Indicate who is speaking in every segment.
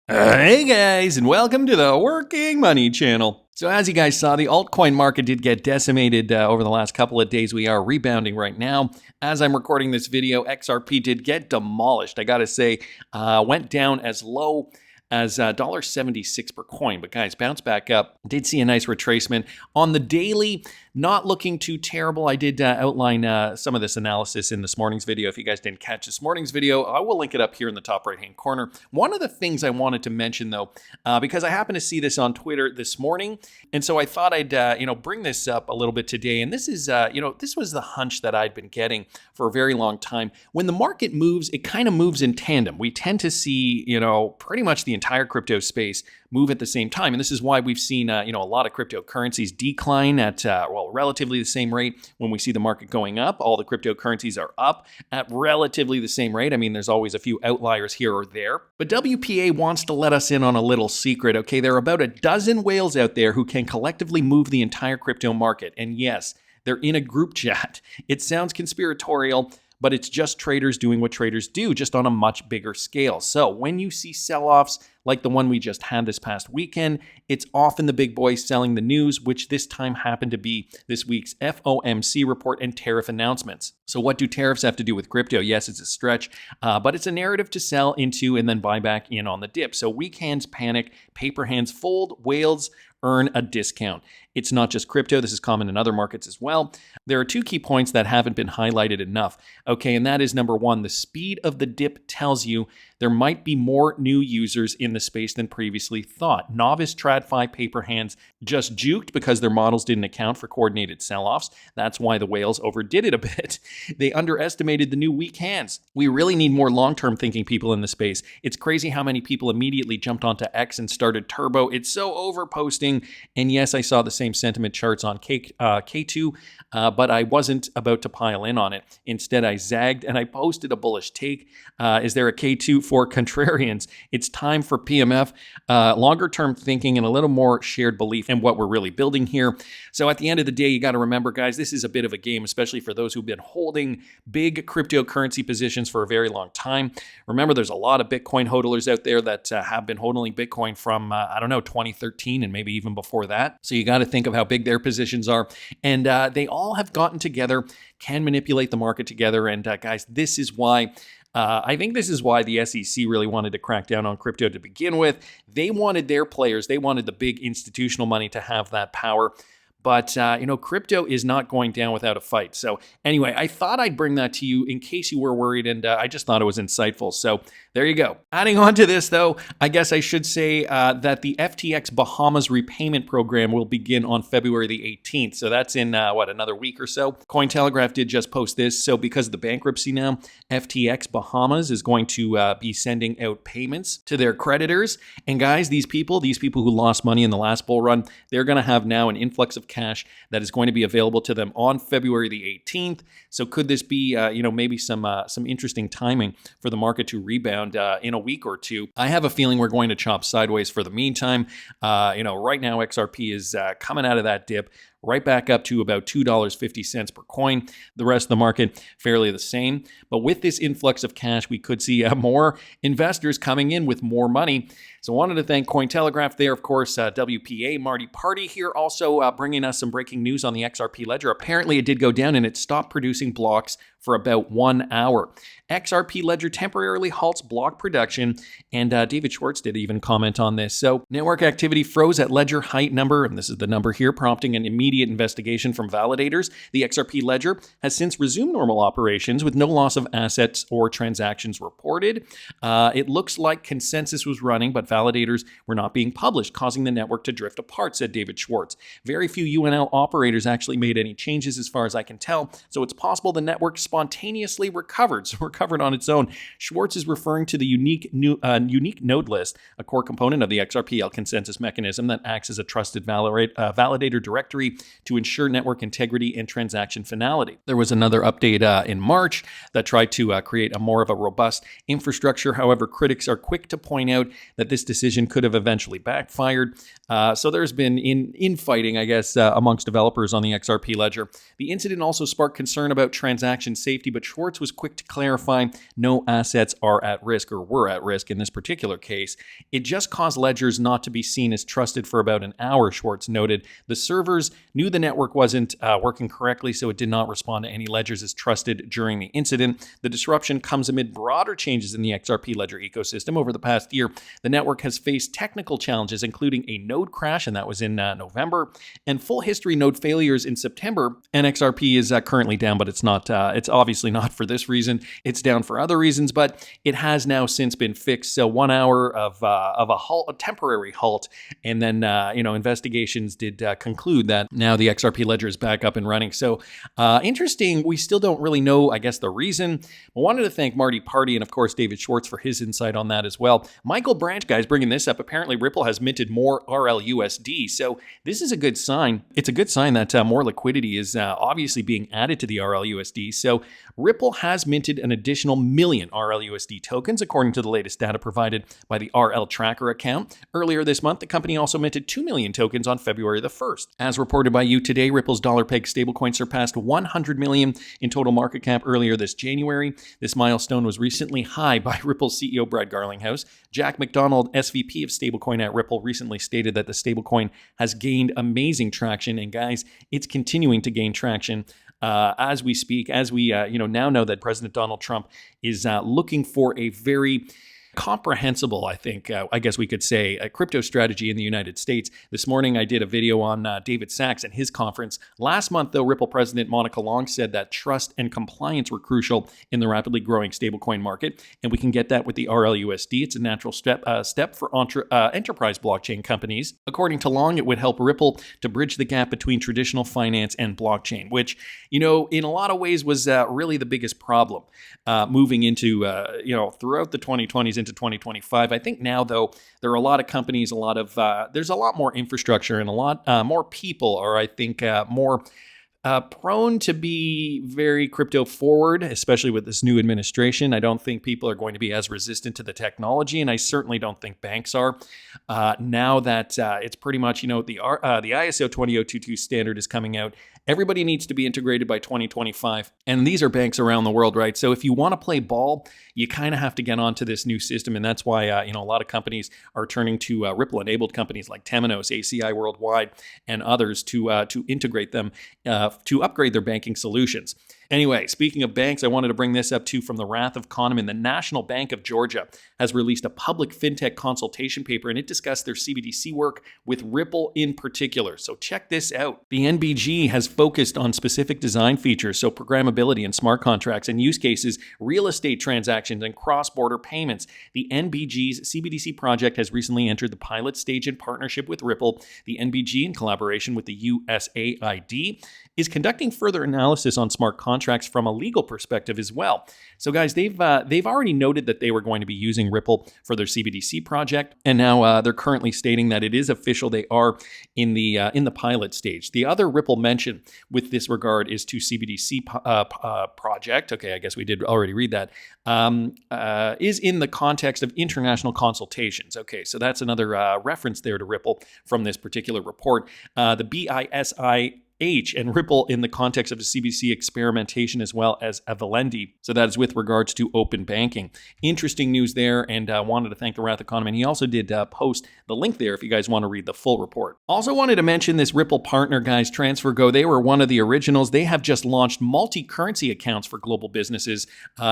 Speaker 1: Hey guys, and welcome to the Working Money Channel. So as you guys saw, the altcoin market did get decimated over the last couple of days. We are rebounding right now. As I'm recording this video, XRP did get demolished. I gotta say, went down as low as $1.76 per coin. But guys, bounce back up. Did see a nice retracement. On the daily, not looking too terrible. I did outline some of this analysis in this morning's video. If you guys didn't catch this morning's video, I will link it up here in the top right-hand corner. One of the things I wanted to mention, though, because I happened to see this on Twitter this morning, and so I thought I'd bring this up a little bit today. And this is this was the hunch that I'd been getting for a very long time. When the market moves, it kind of moves in tandem. We tend to see pretty much the entire crypto space move at the same time. And this is why we've seen, a lot of cryptocurrencies decline at, relatively the same rate. When we see the market going up, all the cryptocurrencies are up at relatively the same rate. I mean, there's always a few outliers here or there. But WPA wants to let us in on a little secret, okay? There are about a dozen whales out there who can collectively move the entire crypto market. And yes, they're in a group chat. It sounds conspiratorial, but it's just traders doing what traders do, just on a much bigger scale. So when you see sell-offs like the one we just had this past weekend, it's often the big boys selling the news, which this time happened to be this week's FOMC report and tariff announcements. So what do tariffs have to do with crypto? Yes, it's a stretch, but it's a narrative to sell into and then buy back in on the dip. So weak hands panic, paper hands fold, whales earn a discount. It's not just crypto. This is common in other markets as well. There are two key points that haven't been highlighted enough. Okay, and that is number one, the speed of the dip tells you there might be more new users in the space than previously thought. Novice TradFi paper hands just juked because their models didn't account for coordinated sell-offs. That's why the whales overdid it a bit. They underestimated the new weak hands. We really need more long-term thinking people in the space. It's crazy how many people immediately jumped onto X and started Turbo. It's so overposting. And yes, I saw the same sentiment charts on K2, but I wasn't about to pile in on it. Instead, I zagged and I posted a bullish take. Is there a K2 for contrarians? It's time for PMF, longer term thinking and a little more shared belief in what we're really building here. So at the end of the day, you got to remember, guys, this is a bit of a game, especially for those who've been holding big cryptocurrency positions for a very long time. Remember, there's a lot of Bitcoin hodlers out there that have been hodling Bitcoin from, 2013 and maybe even before that. So you got to think of how big their positions are. And they all have gotten together, can manipulate the market together. And guys, this is why I think this is why the SEC really wanted to crack down on crypto to begin with. They wanted their players, they wanted the big institutional money to have that power. But, crypto is not going down without a fight. So anyway, I thought I'd bring that to you in case you were worried, and I just thought it was insightful. So there you go. Adding on to this, though, I guess I should say that the FTX Bahamas repayment program will begin on February the 18th. So that's in, another week or so. Cointelegraph did just post this. So because of the bankruptcy now, FTX Bahamas is going to be sending out payments to their creditors. And guys, these people who lost money in the last bull run, they're going to have now an influx of cash that is going to be available to them on February the 18th. So could this be, maybe some interesting timing for the market to rebound in a week or two? I have a feeling we're going to chop sideways for the meantime. Right now XRP is coming out of that dip right back up to about $2.50 per coin. The rest of the market fairly the same. But with this influx of cash, we could see more investors coming in with more money. So I wanted to thank Cointelegraph there, of course, WPA, Marty Party here, also bringing us some breaking news on the XRP ledger. Apparently it did go down and it stopped producing blocks for about 1 hour. XRP ledger temporarily halts block production, and David Schwartz did even comment on this. So network activity froze at ledger height number, and this is the number here, prompting an immediate investigation from validators. The XRP ledger has since resumed normal operations with no loss of assets or transactions reported. It looks like consensus was running, but validators were not being published, causing the network to drift apart, said David Schwartz. Very few UNL operators actually made any changes as far as I can tell, so it's possible the network spontaneously recovered on its own. Schwartz is referring to the unique node list, a core component of the XRPL consensus mechanism that acts as a trusted validator directory to ensure network integrity and transaction finality. There was another update in March that tried to create a more of a robust infrastructure. However, critics are quick to point out that this decision could have eventually backfired. So there's been infighting, I guess, amongst developers on the XRP ledger. The incident also sparked concern about transaction and safety, but Schwartz was quick to clarify no assets are at risk or were at risk in this particular case. It just caused ledgers not to be seen as trusted for about an hour, Schwartz noted. The servers knew the network wasn't working correctly, so it did not respond to any ledgers as trusted during the incident. The disruption comes amid broader changes in the XRP ledger ecosystem. Over the past year, the network has faced technical challenges, including a node crash, and that was in November, and full history node failures in September. And XRP is currently down, but it's not. It's obviously not for this reason. It's down for other reasons, but it has now since been fixed. So 1 hour of a temporary halt, and then investigations did conclude that now the XRP ledger is back up and running. So interesting. We still don't really know, I guess, the reason. I wanted to thank Marty Party and of course David Schwartz for his insight on that as well. Michael Branch, guys, bringing this up. Apparently Ripple has minted more RLUSD. So this is a good sign. It's a good sign that more liquidity is obviously being added to the RLUSD. So Ripple has minted an additional million RLUSD tokens, according to the latest data provided by the RL Tracker account. Earlier this month, the company also minted 2 million tokens on February the 1st. As reported by you today, Ripple's dollar peg stablecoin surpassed 100 million in total market cap earlier this January. This milestone was recently high by Ripple CEO Brad Garlinghouse. Jack McDonald, SVP of stablecoin at Ripple, recently stated that the stablecoin has gained amazing traction, and guys, it's continuing to gain traction as we speak, as we now know that President Donald Trump is looking for a very comprehensible, I think, I guess we could say, a crypto strategy in the United States. This morning, I did a video on David Sachs and his conference. Last month, though, Ripple President Monica Long said that trust and compliance were crucial in the rapidly growing stablecoin market, and we can get that with the RLUSD. It's a natural step for enterprise blockchain companies. According to Long, it would help Ripple to bridge the gap between traditional finance and blockchain, which, in a lot of ways was really the biggest problem moving into, throughout the 2020s into 2025. I think now, though, there are a lot of companies, there's a lot more infrastructure, and a lot more people are, I think, more prone to be very crypto forward, especially with this new administration. I don't think people are going to be as resistant to the technology, and I certainly don't think banks are. Now that it's pretty much, the ISO 20022 standard is coming out, everybody needs to be integrated by 2025, and these are banks around the world, right? So if you want to play ball, you kind of have to get onto this new system, and that's why a lot of companies are turning to Ripple-enabled companies like Temenos, ACI Worldwide, and others to integrate them to upgrade their banking solutions. Anyway, speaking of banks, I wanted to bring this up too from the wrath of Kahneman. The National Bank of Georgia has released a public fintech consultation paper, and it discussed their CBDC work with Ripple in particular. So check this out. The NBG has focused on specific design features, so programmability and smart contracts and use cases, real estate transactions, and cross-border payments. The NBG's CBDC project has recently entered the pilot stage in partnership with Ripple. The NBG, in collaboration with the USAID, is conducting further analysis on smart contracts from a legal perspective as well. So guys, they've already noted that they were going to be using Ripple for their CBDC project, and now they're currently stating that it is official. They are in the pilot stage. The other Ripple mention with this regard is to CBDC project. Okay, I guess we did already read that. Is in the context of international consultations. Okay, so that's another reference there to Ripple from this particular report. The BISI and Ripple in the context of the CBDC experimentation, as well as Avalendi. So that is with regards to open banking. Interesting news there, and wanted to thank the Wrath Economy. And he also did post the link there if you guys want to read the full report. Also wanted to mention this Ripple partner, guys, TransferGo. They were one of the originals. They have just launched multi-currency accounts for global businesses.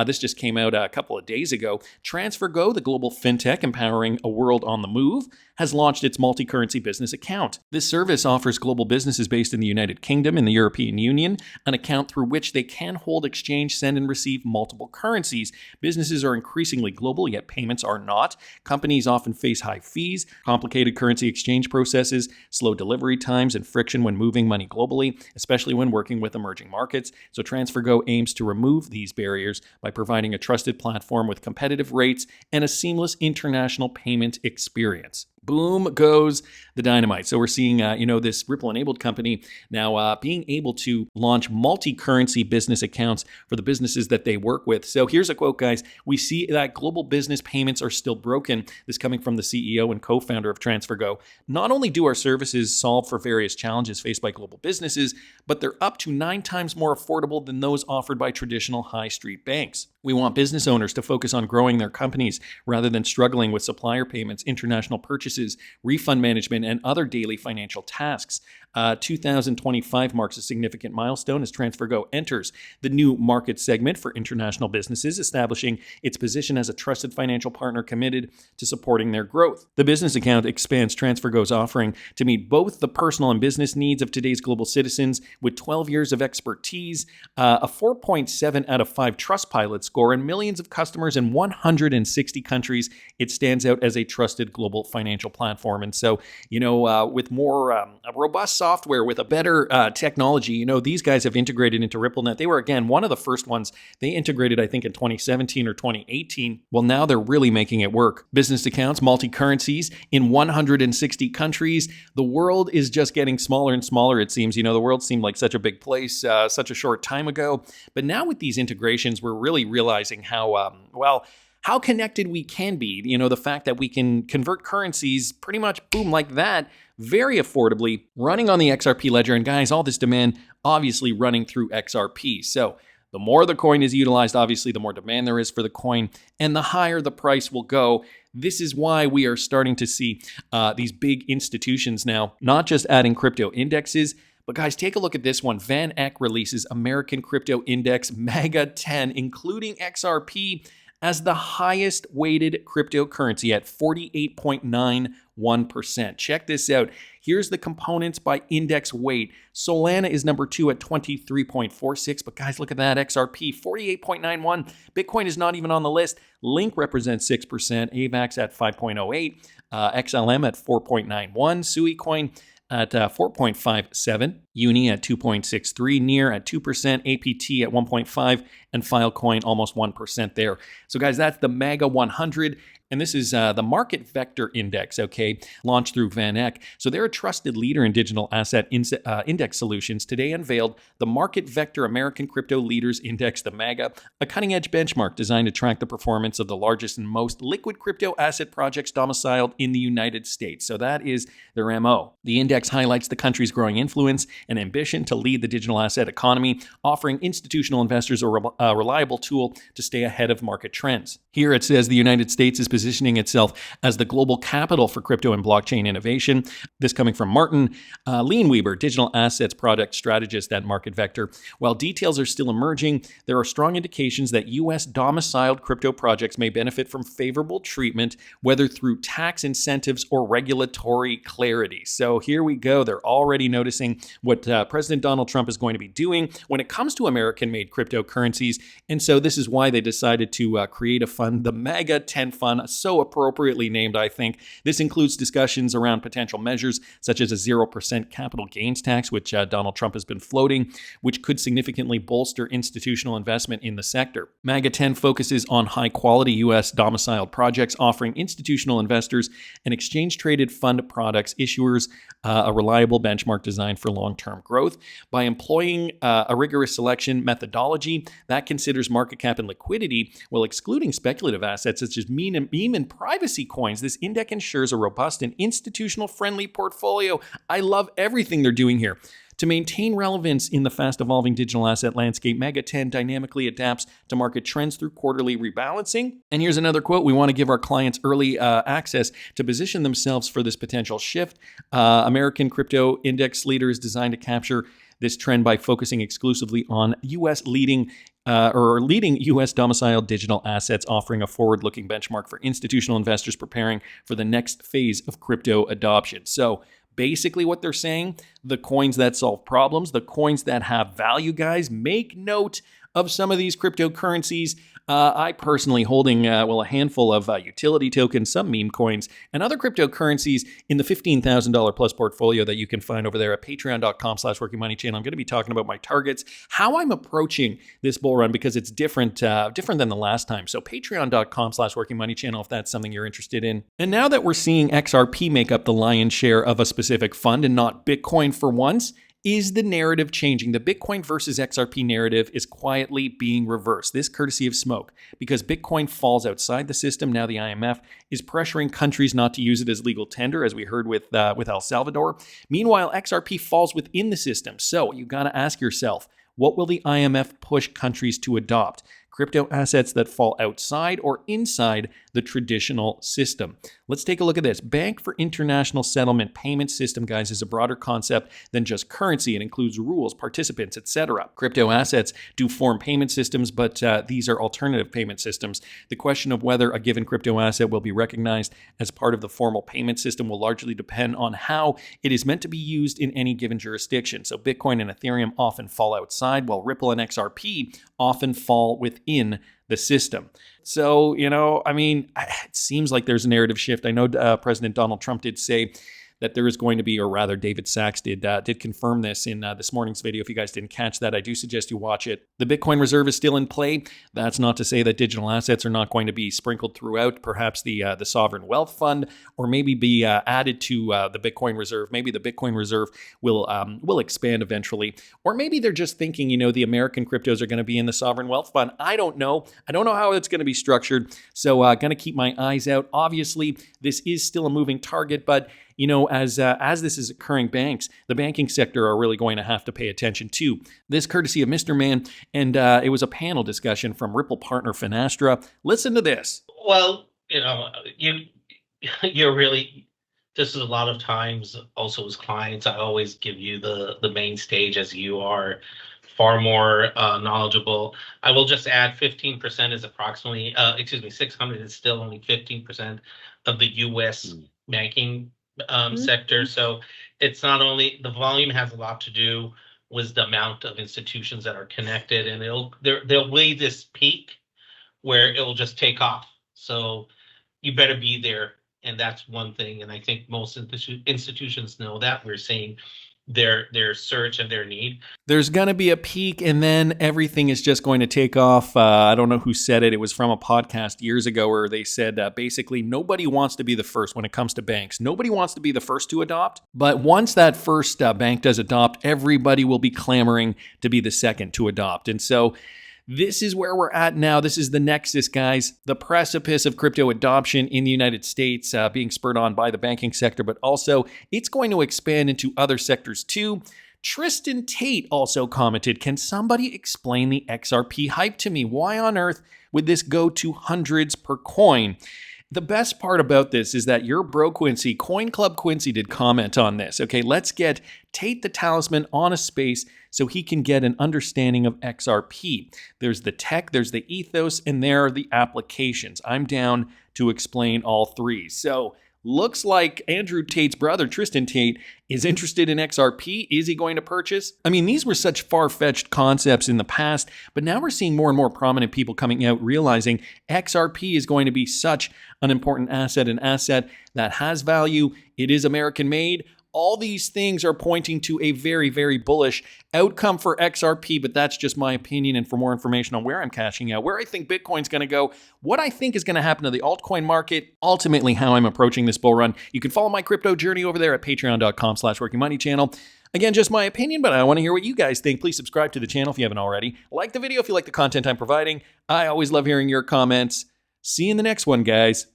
Speaker 1: This just came out a couple of days ago. TransferGo, the global fintech empowering a world on the move, has launched its multi-currency business account. This service offers global businesses based in the United Kingdom and the European Union an account through which they can hold, exchange, send, and receive multiple currencies. Businesses are increasingly global, yet payments are not. Companies often face high fees, complicated currency exchange processes, slow delivery times, and friction when moving money globally, especially when working with emerging markets. So TransferGo aims to remove these barriers by providing a trusted platform with competitive rates and a seamless international payment experience. boom goes the dynamite. So we're seeing, this Ripple-enabled company now being able to launch multi-currency business accounts for the businesses that they work with. So here's a quote, guys. We see that global business payments are still broken. This coming from the CEO and co-founder of TransferGo. Not only do our services solve for various challenges faced by global businesses, but they're up to 9 times more affordable than those offered by traditional high street banks. We want business owners to focus on growing their companies rather than struggling with supplier payments, international purchases, refund management, and other daily financial tasks. 2025 marks a significant milestone as TransferGo enters the new market segment for international businesses, establishing its position as a trusted financial partner committed to supporting their growth. The business account expands TransferGo's offering to meet both the personal and business needs of today's global citizens with 12 years of expertise, a 4.7 out of 5 Trustpilot score, and millions of customers in 160 countries. It stands out as a trusted global financial platform. And so, with more a robust software, with a better technology, these guys have integrated into RippleNet. They were, again, one of the first ones. They integrated, I think, in 2017 or 2018. Well, now they're really making it work. Business accounts, multi-currencies in 160 countries. The world is just getting smaller and smaller, it seems. The world seemed like such a big place such a short time ago. But now with these integrations, we're really realizing how connected we can be. The fact that we can convert currencies pretty much, boom, like that, very affordably, running on the XRP ledger. And guys, all this demand obviously running through XRP. So the more the coin is utilized, obviously, the more demand there is for the coin, and the higher the price will go. This is why we are starting to see these big institutions now, not just adding crypto indexes, but guys, take a look at this one. Van Eck releases American Crypto Index MAGA10, including XRP, as the highest weighted cryptocurrency at 48.91%. Check this out. Here's the components by index weight. Solana is number 2 at 23.46. But guys, look at that. XRP, 48.91. Bitcoin is not even on the list. Link represents 6%. AVAX at 5.08. XLM at 4.91. Sui Coin at 4.57, Uni at 2.63, Near at 2%, APT at 1.5, and Filecoin almost 1% there. So guys, that's the MAGA10. And this is the Market Vector Index, launched through Van Eck. So they're a trusted leader in digital asset index solutions. Today unveiled the Market Vector American Crypto Leaders Index, the MAGA, a cutting-edge benchmark designed to track the performance of the largest and most liquid crypto asset projects domiciled in the United States. So that is their MO. The index highlights the country's growing influence and ambition to lead the digital asset economy, offering institutional investors a reliable tool to stay ahead of market trends. Here it says the United States is positioning itself as the global capital for crypto and blockchain innovation. This coming from Martin Leanweber, digital assets product strategist at Market Vector. While details are still emerging, there are strong indications that U.S. domiciled crypto projects may benefit from favorable treatment, whether through tax incentives or regulatory clarity. So here we go. They're already noticing what President Donald Trump is going to be doing when it comes to American-made cryptocurrencies. And so this is why they decided to create a fund, the MAGA10 Fund, so appropriately named, I think. This includes discussions around potential measures such as a 0% capital gains tax, which Donald Trump has been floating, which could significantly bolster institutional investment in the sector. MAGA10 focuses on high-quality U.S. domiciled projects, offering institutional investors and exchange-traded fund products issuers a reliable benchmark designed for long-term growth. By employing a rigorous selection methodology that considers market cap and liquidity while excluding speculative assets such as meme and privacy coins, this index ensures a robust and institutional-friendly portfolio. I love everything they're doing here. To maintain relevance in the fast-evolving digital asset landscape, MAGA10 dynamically adapts to market trends through quarterly rebalancing. And here's another quote. We want to give our clients early access to position themselves for this potential shift. American Crypto Index Leader is designed to capture this trend by focusing exclusively on leading U.S. domiciled digital assets, offering a forward-looking benchmark for institutional investors preparing for the next phase of crypto adoption. So basically what they're saying, the coins that solve problems, the coins that have value, guys, make note of some of these cryptocurrencies. I personally holding, a handful of utility tokens, some meme coins, and other cryptocurrencies in the $15,000 plus portfolio that you can find over there at patreon.com/workingmoneychannel. I'm going to be talking about my targets, how I'm approaching this bull run, because it's different than the last time. So patreon.com/workingmoneychannel if that's something you're interested in. And now that we're seeing XRP make up the lion's share of a specific fund and not Bitcoin for once, is the narrative changing? The Bitcoin versus XRP narrative is quietly being reversed. This courtesy of smoke, because Bitcoin falls outside the system. Now the IMF is pressuring countries not to use it as legal tender, as we heard with El Salvador. Meanwhile, XRP falls within the system. So you got to ask yourself, what will the IMF push countries to adopt? Crypto assets that fall outside or inside the traditional system. Let's take a look at this. Bank for International Settlement Payment System, guys, is a broader concept than just currency. It includes rules, participants, etc. Crypto assets do form payment systems, but these are alternative payment systems. The question of whether a given crypto asset will be recognized as part of the formal payment system will largely depend on how it is meant to be used in any given jurisdiction. So Bitcoin and Ethereum often fall outside, while Ripple and XRP often fall within the system. So, it seems like there's a narrative shift. I know President Donald Trump did say that there is going to be, or rather David Sachs did confirm this in this morning's video. If you guys didn't catch that, I do suggest you watch it. The Bitcoin reserve is still in play. That's not to say that digital assets are not going to be sprinkled throughout, perhaps the sovereign wealth fund, or maybe be added to the Bitcoin reserve. Maybe the Bitcoin reserve will expand eventually, or maybe they're just thinking, the American cryptos are going to be in the sovereign wealth fund. I don't know. I don't know how it's going to be structured. So going to keep my eyes out. Obviously, this is still a moving target, but as this is occurring, the banking sector are really going to have to pay attention to this, courtesy of Mr. Mann. And it was a panel discussion from Ripple partner Finastra. Listen to this.
Speaker 2: Well, you're really, this is a lot of times also as clients, I always give you the main stage, as you are far more knowledgeable. I will just add 15% is approximately, 600 is still only 15% of the U.S. banking sector. So it's not only, the volume has a lot to do with the amount of institutions that are connected, and they'll weigh this peak where it'll just take off. So you better be there. And that's one thing. And I think most institutions know that. We're seeing their search and their need.
Speaker 1: There's going to be a peak, and then everything is just going to take off. I don't know who said it. It was from a podcast years ago where they said basically nobody wants to be the first when it comes to banks. Nobody wants to be the first to adopt. But once that first bank does adopt, everybody will be clamoring to be the second to adopt. And so this is where we're at now. This is the nexus, guys. The precipice of crypto adoption in the United States being spurred on by the banking sector, but also it's going to expand into other sectors too. Tristan Tate also commented, can somebody explain the XRP hype to me? Why on earth would this go to hundreds per coin? The best part about this is that your bro Quincy, Coin Club Quincy, did comment on this. Okay, let's get Tate the Talisman on a space so he can get an understanding of XRP. There's the tech, there's the ethos, and there are the applications. I'm down to explain all three. So looks like Andrew Tate's brother, Tristan Tate, is interested in XRP. Is he going to purchase? I mean, these were such far-fetched concepts in the past, but now we're seeing more and more prominent people coming out realizing XRP is going to be such an important asset, an asset that has value. It is American-made. All these things are pointing to a very, very bullish outcome for XRP, but that's just my opinion. And for more information on where I'm cashing out, where I think Bitcoin's going to go, what I think is going to happen to the altcoin market, ultimately how I'm approaching this bull run, you can follow my crypto journey over there at patreon.com/workingmoneychannel. Again, just my opinion, but I want to hear what you guys think. Please subscribe to the channel if you haven't already. Like the video if you like the content I'm providing. I always love hearing your comments. See you in the next one, guys.